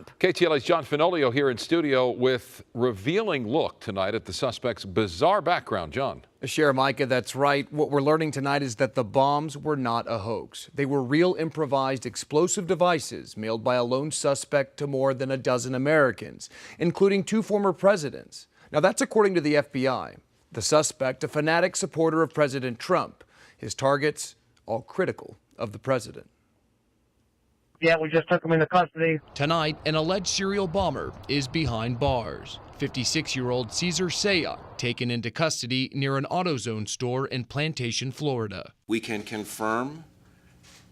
KTLA's John Fenoglio here in studio with revealing look tonight at the suspect's bizarre background. John. Sure, Micah, that's right. What we're learning tonight is that the bombs were not a hoax. They were real improvised explosive devices mailed by a lone suspect to more than a dozen Americans, including 2 former presidents. Now, that's according to the FBI. The suspect, a fanatic supporter of President Trump. His targets, all critical of the president. Yeah, we just took him into custody. Tonight, an alleged serial bomber is behind bars. 56-year-old Cesar Sayoc taken into custody near an AutoZone store in Plantation, Florida. We can confirm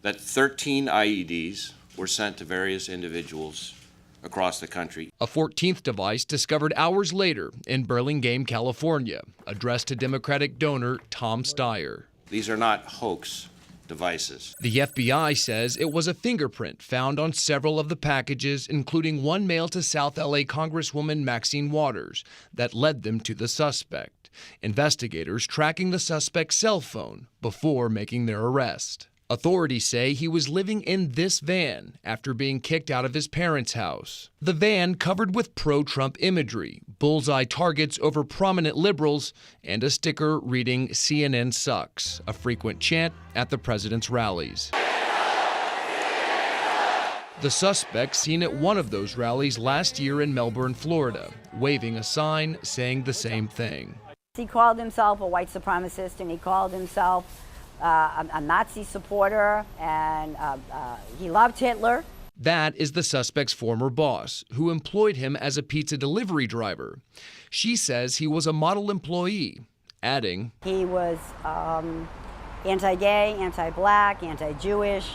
that 13 IEDs were sent to various individuals across the country. A 14th device discovered hours later in Burlingame, California, addressed to Democratic donor Tom Steyer. These are not hoax devices. The FBI says it was a fingerprint found on several of the packages, including one mailed to South LA Congresswoman Maxine Waters, that led them to the suspect. Investigators tracking the suspect's cell phone before making their arrest. Authorities say he was living in this van after being kicked out of his parents' house. The van covered with pro-Trump imagery, bullseye targets over prominent liberals, and a sticker reading "CNN sucks," a frequent chant at the president's rallies. The suspect seen at one of those rallies last year in Melbourne, Florida, waving a sign saying the same thing. He called himself a white supremacist, and he called himself a Nazi supporter, and he loved Hitler. That is the suspect's former boss, who employed him as a pizza delivery driver. She says he was a model employee, adding, he was anti-gay, anti-black, anti-Jewish,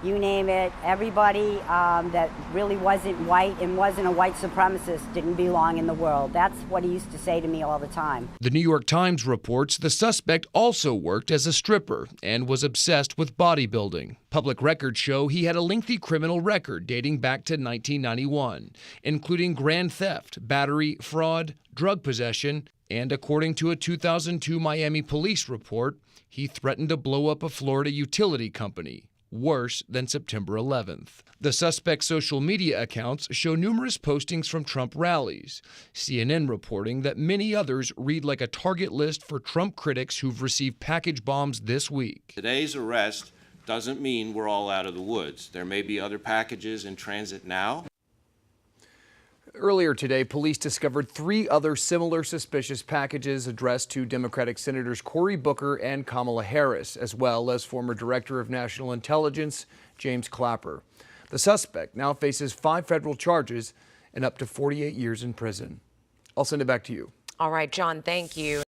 you name it. Everybody that really wasn't white and wasn't a white supremacist didn't belong in the world. That's what he used to say to me all the time. The New York Times reports the suspect also worked as a stripper and was obsessed with bodybuilding. Public records show he had a lengthy criminal record dating back to 1991, including grand theft, battery, fraud, drug possession, and according to a 2002 Miami police report, he threatened to blow up a Florida utility company. Worse than September 11th. The suspect's social media accounts show numerous postings from Trump rallies. CNN reporting that many others read like a target list for Trump critics who've received package bombs this week. Today's arrest doesn't mean we're all out of the woods. There may be other packages in transit now. Earlier today, police discovered 3 other similar suspicious packages addressed to Democratic Senators Cory Booker and Kamala Harris, as well as former Director of National Intelligence James Clapper. The suspect now faces 5 federal charges and up to 48 years in prison. I'll send it back to you. All right, John, thank you.